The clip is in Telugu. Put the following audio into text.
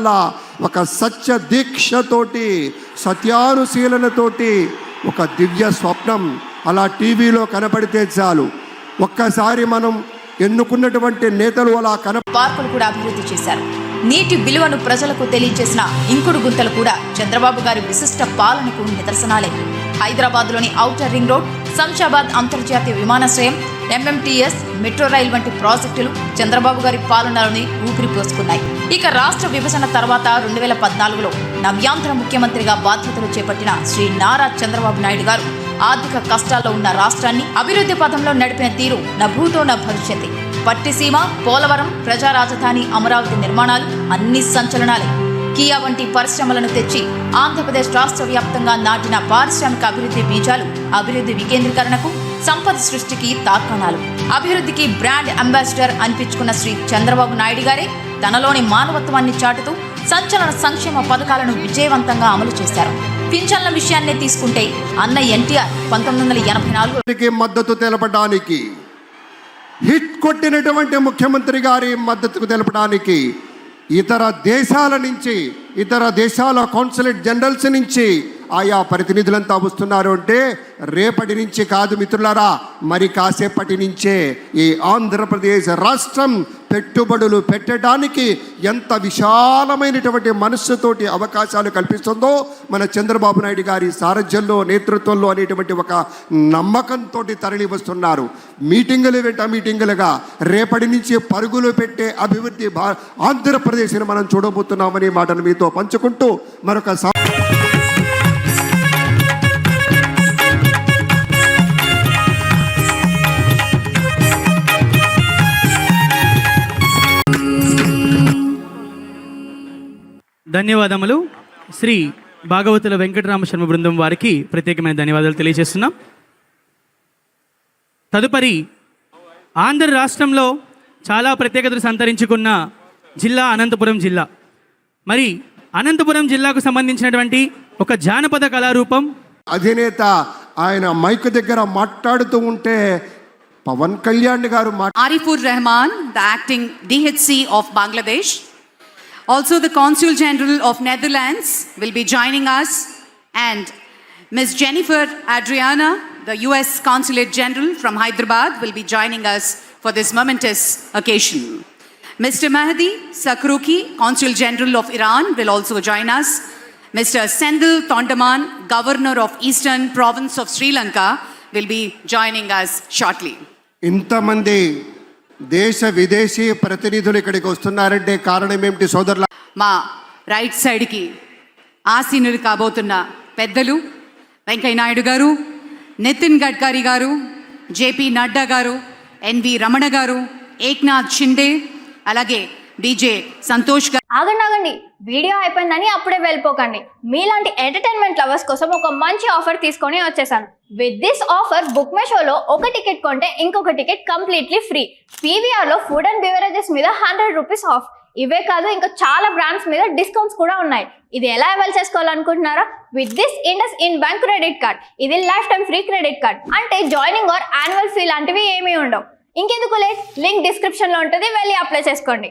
ఉండాలా, ఒక సత్య దీక్షతోటి సత్యానుశీలనతోటి ఒక దివ్య స్వప్నం అలా టీవీలో కనపడితే చాలు. ఒక్కసారి మనం ఎన్నుకున్నటువంటి నేతలు అలా పార్కులు కూడా అభివృద్ధి చేశారు. నీటి విలువను ప్రజలకు తెలియజేసిన ఇంకుడు గుంతలు కూడా చంద్రబాబు గారి విశిష్ట పాలనకు నిదర్శనాలే. హైదరాబాద్లోని ఔటర్ రింగ్ రోడ్, శంషాబాద్ అంతర్జాతీయ విమానాశ్రయం, ఎంఎంటీఎస్, మెట్రో రైల్ వంటి ప్రాజెక్టులు చంద్రబాబు గారి పాలనలోని ఊపిరి పోసుకున్నాయి. ఇక రాష్ట్ర విభజన తర్వాత 2014లో నవ్యాంధ్ర ముఖ్యమంత్రిగా బాధ్యతలు చేపట్టిన శ్రీ నారా చంద్రబాబు నాయుడు గారు ఆర్థిక కష్టాల్లో ఉన్న రాష్ట్రాన్ని అభివృద్ధి పథంలో నడిపిన తీరు నభూతో న భవిష్యత్. పట్టిసీమ, పోలవరం, ప్రజా రాజధాని, అమరావతి నిర్మాణాలు అన్ని సంచలనాలే. కియా వంటి పరిశ్రమలను తెచ్చి ఆంధ్రప్రదేశ్ రాష్ట్ర వ్యాప్తంగా నాటిన పారిశ్రామిక అభివృద్ధి బీజాలు అభివృద్ధి వికేంద్రీకరణకు, సంపద సృష్టికి తార్కాణాలు. అభివృద్ధికి బ్రాండ్ అంబాసిడర్ అనిపించుకున్న శ్రీ చంద్రబాబు నాయుడు గారే తనలోని మానవత్వాన్ని చాటుతూ సంచలన సంక్షేమ పథకాలను విజయవంతంగా అమలు చేశారు. పింఛన్ల విషయాన్నే తీసుకుంటే అన్న ఎన్టీఆర్ 1984 మద్దతు తెలపడానికి, హిట్ కొట్టినటువంటి ముఖ్యమంత్రి గారి మద్దతు తెలపడానికి ఇతర దేశాల నుంచి, ఇతర దేశాల కాన్సులేట్ జనరల్స్ నుంచి ఆయా ప్రతినిధులంతా వస్తున్నారు అంటే రేపటి నుంచి కాదు మిత్రులారా, మరి కాసేపటి నుంచే ఈ ఆంధ్రప్రదేశ్ రాష్ట్రం పెట్టుబడులు పెట్టడానికి ఎంత విశాలమైనటువంటి మనస్సుతోటి అవకాశాలు కల్పిస్తుందో మన చంద్రబాబు నాయుడు గారి సారథ్యంలో, నేతృత్వంలో అనేటువంటి ఒక నమ్మకంతో తరలి వస్తున్నారు. మీటింగులు వెంట మీటింగులుగా రేపటి నుంచి పరుగులు పెట్టే అభివృద్ధి ఆంధ్రప్రదేశ్ని మనం చూడబోతున్నామనే మాటను మీతో పంచుకుంటూ మరొక ధన్యవాదములు. శ్రీ భాగవతుల వెంకటరామ శర్మ బృందం వారికి ప్రత్యేకమైన ధన్యవాదాలు తెలియజేస్తున్నాం. తదుపరి ఆంధ్ర రాష్ట్రంలో చాలా ప్రత్యేకతలు సంతరించుకున్న జిల్లా అనంతపురం జిల్లా. మరి అనంతపురం జిల్లాకు సంబంధించినటువంటి ఒక జానపద కళారూపం. అధినేత ఆయన మైక్ దగ్గర మాట్లాడుతూ ఉంటే పవన్ కళ్యాణ్ గారు Arifur Rahman, the acting DHC of Bangladesh. Also, the Consul General of Netherlands will be joining us, and Ms. Jennifer Adriana, the US Consulate General from Hyderabad, will be joining us for this momentous occasion. Mr. Mahdi Sakruki, Consul General of Iran, will also join us. Mr. Sendil Tondaman, Governor of Eastern Province of Sri Lanka, will be joining us shortly. ఇంతమంది దేశ విదేశీ ప్రతినిధులు ఇక్కడికి వస్తున్నారంటే కారణం ఏమిటి సోదరుల? మా రైట్ సైడ్కి ఆసీనులు కాబోతున్న పెద్దలు వెంకయ్య నాయుడు గారు, నితిన్ గడ్కరీ గారు, జేపీ నడ్డా గారు, ఎన్వి రమణ గారు, ఏక్నాథ్ షిండే, అలాగే డీజే సంతోష్ గారు. ఆగండి, వీడియో అయిపోయిందని అప్పుడే వెళ్ళిపోకండి. మీలాంటి ఎంటర్టైన్మెంట్ లవర్స్ కోసం ఒక మంచి ఆఫర్ తీసుకొని వచ్చేసాను. With this offer book my షోలో ఒక టికెట్ కొంటే ఇంకొక టికెట్ కంప్లీట్లీ ఫ్రీ. పీవీఆర్లో ఫుడ్ అండ్ బెవరేజెస్ మీద 100 రూపీస్ ఆఫ్. ఇవే కాదు, ఇంకా చాలా బ్రాండ్స్ మీద డిస్కౌంట్స్ కూడా ఉన్నాయి. ఇది ఎలా అవైల్ చేసుకోవాలనుకుంటున్నారా? With this IndusInd bank credit card. ఇది lifetime free credit card. అంటే జాయినింగ్ ఆర్ యాన్యువల్ ఫీ లాంటివి ఏమీ ఉండవు. ఇంకెందుకు లేట్, లింక్ డిస్క్రిప్షన్లో ఉంటుంది, వెళ్ళి అప్లై చేసుకోండి.